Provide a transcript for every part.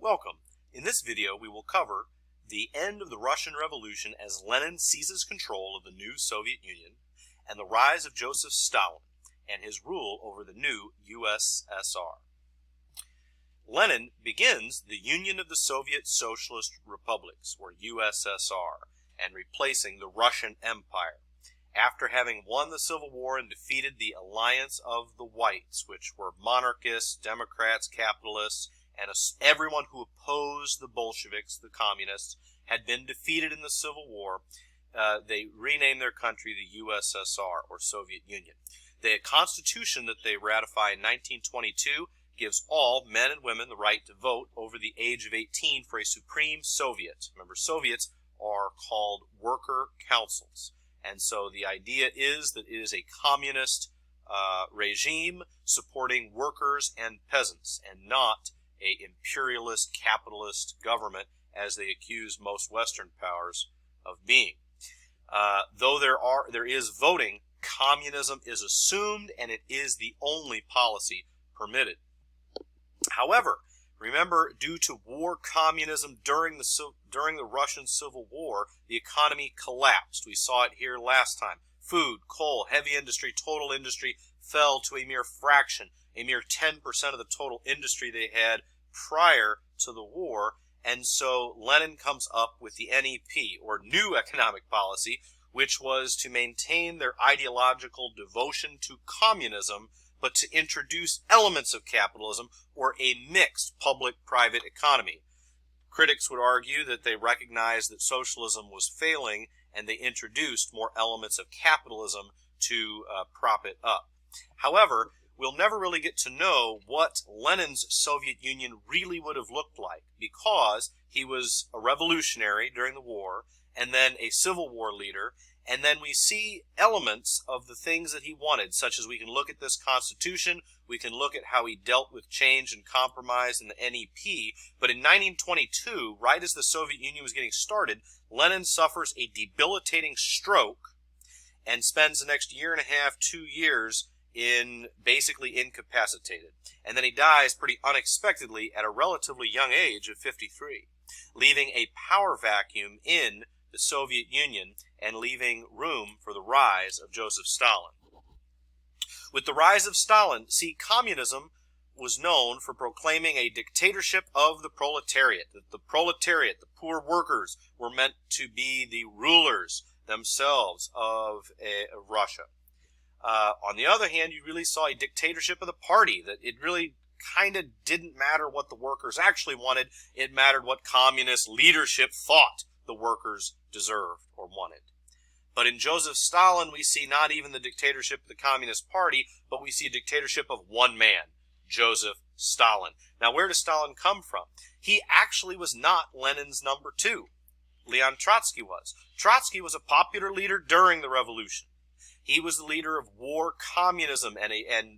Welcome. In this video we will cover the end of the Russian Revolution as Lenin seizes control of the new Soviet Union, and the rise of Joseph Stalin and his rule over the new USSR. Lenin begins the Union of the Soviet Socialist Republics, or USSR, and replacing the Russian Empire, after having won the Civil War and defeated the Alliance of the Whites, which were monarchists, Democrats, capitalists, and everyone who opposed the Bolsheviks, the communists, had been defeated in the Civil War. They renamed their country the USSR, or Soviet Union. The constitution that they ratify in 1922 gives all men and women the right to vote over the age of 18 for a supreme Soviet. Remember, Soviets are called worker councils. And so the idea is that it is a communist regime supporting workers and peasants, and not a imperialist capitalist government as they accuse most Western powers of being. Though there is voting, communism is assumed, and it is the only policy permitted. However, remember, due to war communism during the Russian Civil War, the economy collapsed. We saw it here last time. Food, coal, heavy industry, total industry fell to a mere fraction, a mere 10% of the total industry they had prior to the war. And so Lenin comes up with the NEP, or New Economic Policy, which was to maintain their ideological devotion to communism, but to introduce elements of capitalism, or a mixed public-private economy. Critics would argue that they recognized that socialism was failing, and they introduced more elements of capitalism to prop it up. However, we'll never really get to know what Lenin's Soviet Union really would have looked like, because he was a revolutionary during the war, and then a Civil War leader, and then we see elements of the things that he wanted, such as we can look at this constitution, we can look at how he dealt with change and compromise in the NEP. But in 1922, right as the Soviet Union was getting started, Lenin suffers a debilitating stroke and spends the next year and a half, 2 years, basically incapacitated. And then he dies pretty unexpectedly at a relatively young age of 53, leaving a power vacuum in the Soviet Union and leaving room for the rise of Joseph Stalin. With the rise of Stalin, communism was known for proclaiming a dictatorship of the proletariat. That the proletariat, the poor workers, were meant to be the rulers themselves of Russia. On the other hand, you really saw a dictatorship of the party, that it really kind of didn't matter what the workers actually wanted. It mattered what communist leadership thought the workers deserved or wanted. But in Joseph Stalin, we see not even the dictatorship of the Communist Party, but we see a dictatorship of one man, Joseph Stalin. Now, where does Stalin come from? He actually was not Lenin's number two. Leon Trotsky was. Trotsky was a popular leader during the revolution. He was the leader of war communism and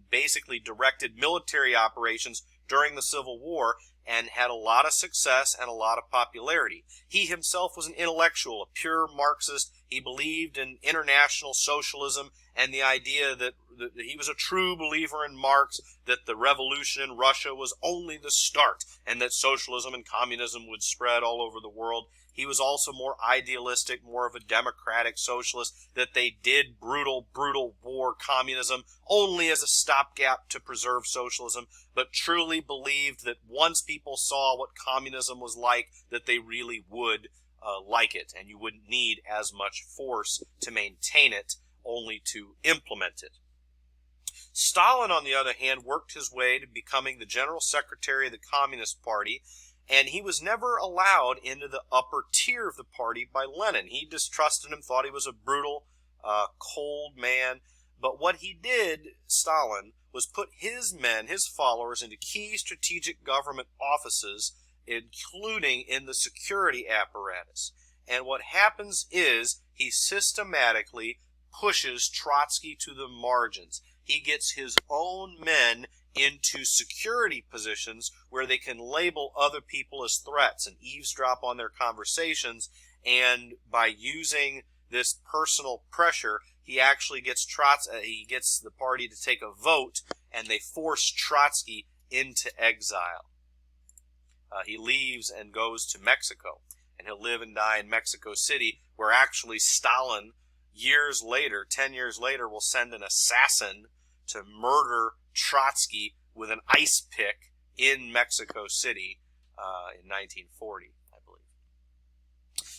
basically directed military operations during the Civil War, and had a lot of success and a lot of popularity. He himself was an intellectual, a pure Marxist. He believed in international socialism and the idea that he was a true believer in Marx, that the revolution in Russia was only the start, and that socialism and communism would spread all over the world. He was also more idealistic, more of a democratic socialist, that they did brutal war communism only as a stopgap to preserve socialism, but truly believed that once people saw what communism was like, that they really would like it, and you wouldn't need as much force to maintain it, only to implement it. Stalin, on the other hand, worked his way to becoming the general secretary of the Communist Party, and he was never allowed into the upper tier of the party by Lenin. He distrusted him, thought he was a brutal, cold man. But what he did, Stalin, was put his men, his followers, into key strategic government offices, including in the security apparatus. And what happens is he systematically pushes Trotsky to the margins. He gets his own men into security positions where they can label other people as threats and eavesdrop on their conversations, and by using this personal pressure, he actually gets the party to take a vote, and they force Trotsky into exile. he leaves and goes to Mexico, and he'll live and die in Mexico City, where actually Stalin, years later, 10 years later, will send an assassin to murder Trotsky with an ice pick in Mexico City in 1940, I believe.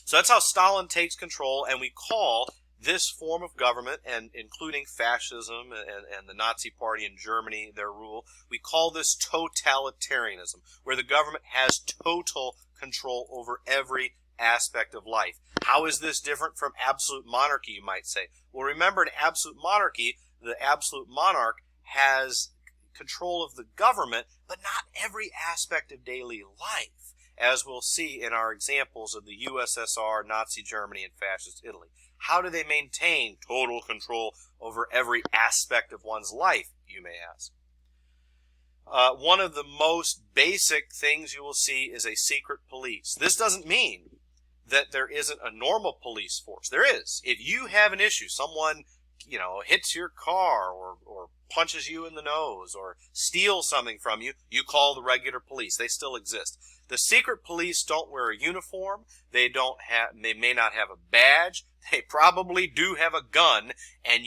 So that's how Stalin takes control, and we call this form of government, and including fascism and the Nazi Party in Germany, their rule, we call this totalitarianism, where the government has total control over every aspect of life. How is this different from absolute monarchy, you might say? Well, remember, in absolute monarchy, the absolute monarch has control of the government, but not every aspect of daily life, as we'll see in our examples of the USSR, Nazi Germany, and fascist Italy. How do they maintain total control over every aspect of one's life, you may ask? One of the most basic things you will see is a secret police. This doesn't mean that there isn't a normal police force. There is. If you have an issue, someone, hits your car or punches you in the nose or steals something from you, you call the regular police. They still exist. The secret police don't wear a uniform. They may not have a badge. They probably do have a gun, and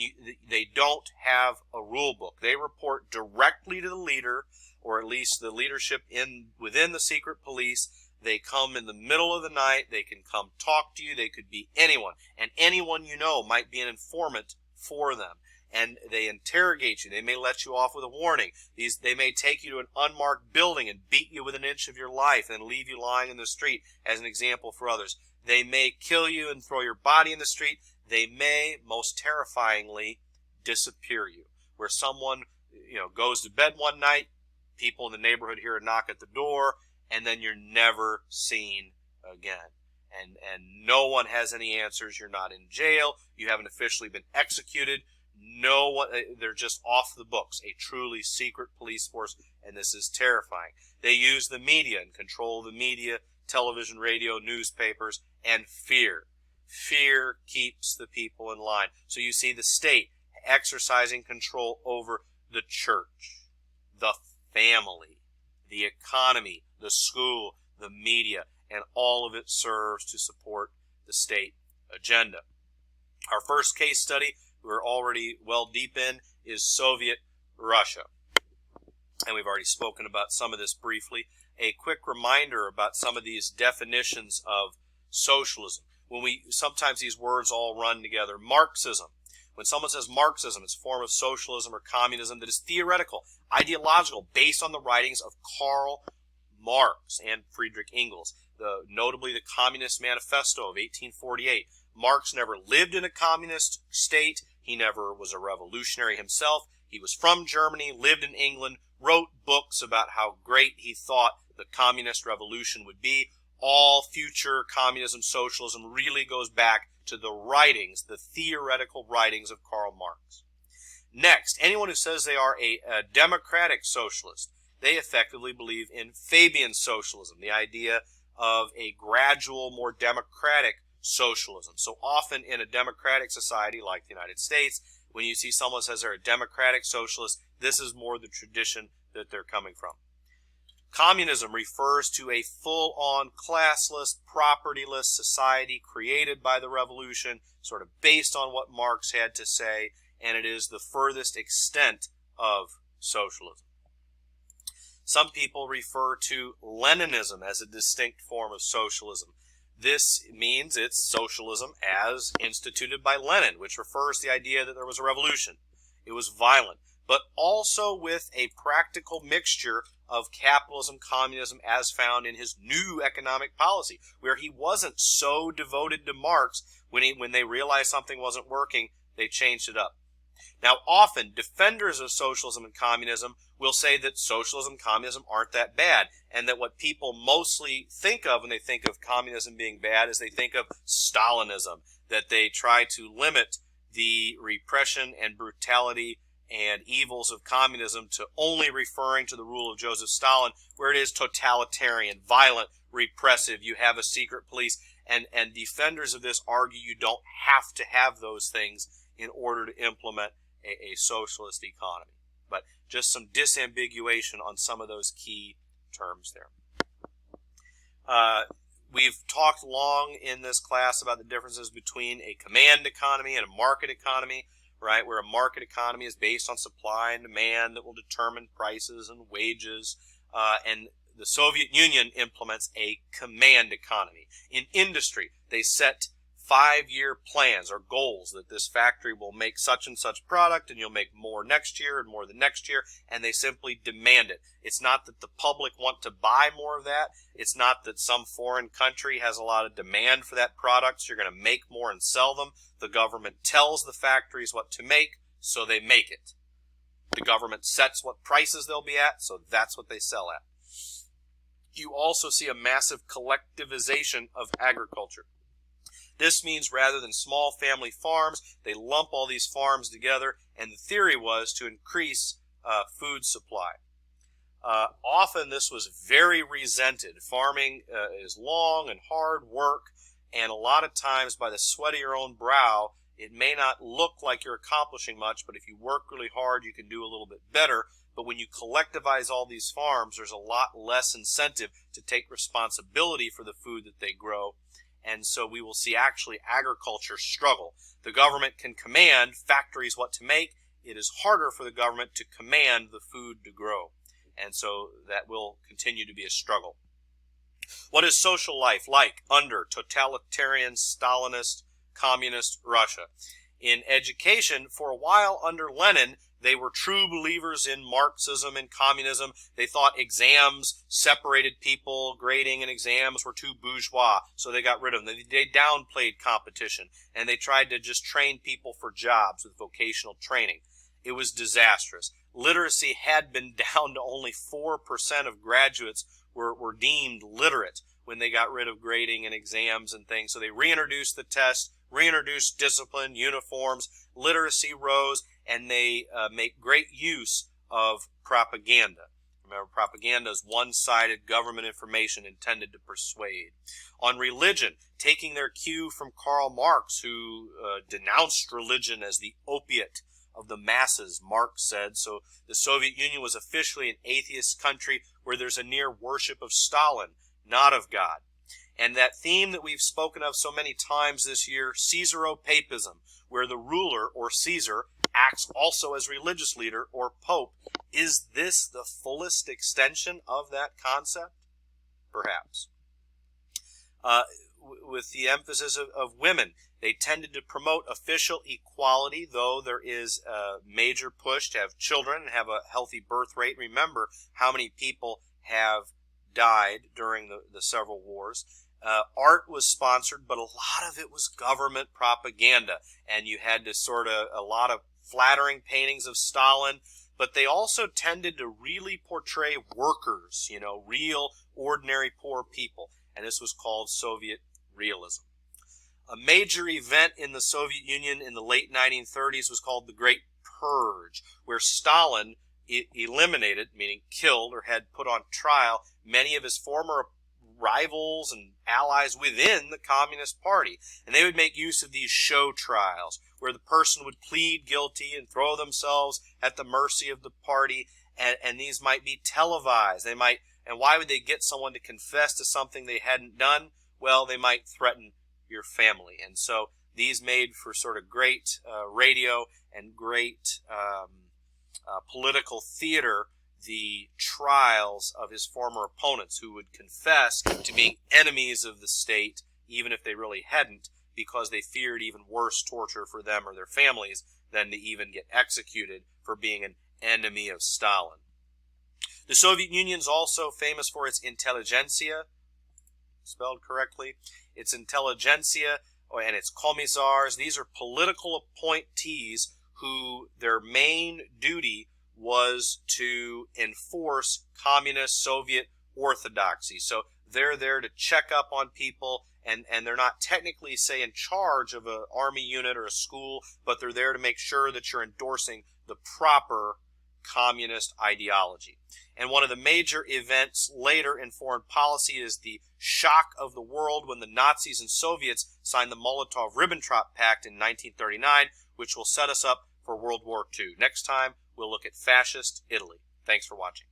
they don't have a rule book. They report directly to the leader, or at least the leadership within the secret police. They come in the middle of the night. They can come talk to you. They could be anyone, and anyone you know might be an informant for them. And they interrogate you. They may let you off with a warning. They may take you to an unmarked building and beat you with an inch of your life and leave you lying in the street as an example for others. They may kill you and throw your body in the street. They may, most terrifyingly, disappear you. Where someone, goes to bed one night, people in the neighborhood hear a knock at the door, and then you're never seen again. And no one has any answers. You're not in jail. You haven't officially been executed. No one, they're just off the books. A truly secret police force, and this is terrifying. They use the media and control the media, television, radio, newspapers, and fear. Fear keeps the people in line. So you see the state exercising control over the church, the family, the economy, the school, the media, and all of it serves to support the state agenda. Our first case study we're already well deep in is Soviet Russia. And we've already spoken about some of this briefly. A quick reminder about some of these definitions of socialism. Sometimes these words all run together. Marxism. When someone says Marxism, it's a form of socialism or communism that is theoretical, ideological, based on the writings of Karl Marx and Friedrich Engels. Notably the Communist Manifesto of 1848. Marx never lived in a communist state. He never was a revolutionary himself. He was from Germany, lived in England, wrote books about how great he thought the communist revolution would be. All future communism, socialism really goes back to the writings, the theoretical writings of Karl Marx. Next, anyone who says they are a democratic socialist, they effectively believe in Fabian socialism, the idea of a gradual, more democratic socialism. So often in a democratic society like the United States, when you see someone says they're a democratic socialist, this is more the tradition that they're coming from. Communism refers to a full-on classless, propertyless society created by the revolution, sort of based on what Marx had to say, and it is the furthest extent of socialism. Some people refer to Leninism as a distinct form of socialism. This means it's socialism as instituted by Lenin, which refers to the idea that there was a revolution. It was violent, but also with a practical mixture of capitalism, communism, as found in his new economic policy, where he wasn't so devoted to Marx. When they realized something wasn't working, they changed it up. Now, often, defenders of socialism and communism will say that socialism and communism aren't that bad, and that what people mostly think of when they think of communism being bad is they think of Stalinism, that they try to limit the repression and brutality and evils of communism to only referring to the rule of Joseph Stalin, where it is totalitarian, violent, repressive. You have a secret police, and defenders of this argue you don't have to have those things in order to implement a socialist economy. But just some disambiguation on some of those key terms there. We've talked long in this class about the differences between a command economy and a market economy, right? Where a market economy is based on supply and demand that will determine prices and wages, and the Soviet Union implements a command economy. In industry, they set 5-year plans or goals that this factory will make such and such product, and you'll make more next year and more the next year, and they simply demand it. It's not that the public want to buy more of that. It's not that some foreign country has a lot of demand for that product, so you're going to make more and sell them. The government tells the factories what to make, so they make it. The government sets what prices they'll be at, so that's what they sell at. You also see a massive collectivization of agriculture. This means rather than small family farms, they lump all these farms together, and the theory was to increase food supply. Often this was very resented. Farming is long and hard work, and a lot of times by the sweat of your own brow, it may not look like you're accomplishing much, but if you work really hard, you can do a little bit better. But when you collectivize all these farms, there's a lot less incentive to take responsibility for the food that they grow. And so we will see actually agriculture struggle. The government can command factories what to make. It is harder for the government to command the food to grow. And so that will continue to be a struggle. What is social life like under totalitarian, Stalinist, communist Russia? In education, for a while under Lenin, they were true believers in Marxism and communism. They thought exams separated people, grading and exams were too bourgeois, so they got rid of them. They downplayed competition, and they tried to just train people for jobs with vocational training. It was disastrous. Literacy had been down to only 4% of graduates were deemed literate when they got rid of grading and exams and things. So they reintroduced the test, reintroduced discipline, uniforms, literacy rose, and they make great use of propaganda. Remember, propaganda is one-sided government information intended to persuade. On religion, taking their cue from Karl Marx, who denounced religion as the opiate of the masses, Marx said. So the Soviet Union was officially an atheist country where there's a near worship of Stalin, not of God. And that theme that we've spoken of so many times this year, Caesaropapism, where the ruler, or Caesar, acts also as religious leader, or pope. Is this the fullest extension of that concept? Perhaps. With the emphasis of women, they tended to promote official equality, though there is a major push to have children and have a healthy birth rate. Remember how many people have died during the several wars. Art was sponsored, but a lot of it was government propaganda, and you had to a lot of flattering paintings of Stalin, but they also tended to really portray workers, real, ordinary, poor people, and this was called Soviet realism. A major event in the Soviet Union in the late 1930s was called the Great Purge, where Stalin eliminated, meaning killed or had put on trial, many of his former rivals and allies within the Communist Party. And they would make use of these show trials where the person would plead guilty and throw themselves at the mercy of the party, and these might be televised. And why would they get someone to confess to something they hadn't done? Well, they might threaten your family. And so these made for sort of great radio and great political theater, the trials of his former opponents who would confess to being enemies of the state, even if they really hadn't, because they feared even worse torture for them or their families than to even get executed for being an enemy of Stalin. The Soviet Union is also famous for its intelligentsia, spelled correctly, its intelligentsia and its commissars. These are political appointees who their main duty was to enforce communist Soviet orthodoxy. So they're there to check up on people, and they're not technically, say, in charge of an army unit or a school, but they're there to make sure that you're endorsing the proper communist ideology. And one of the major events later in foreign policy is the shock of the world when the Nazis and Soviets signed the Molotov-Ribbentrop Pact in 1939, which will set us up for World War II. Next time, we'll look at fascist Italy. Thanks for watching.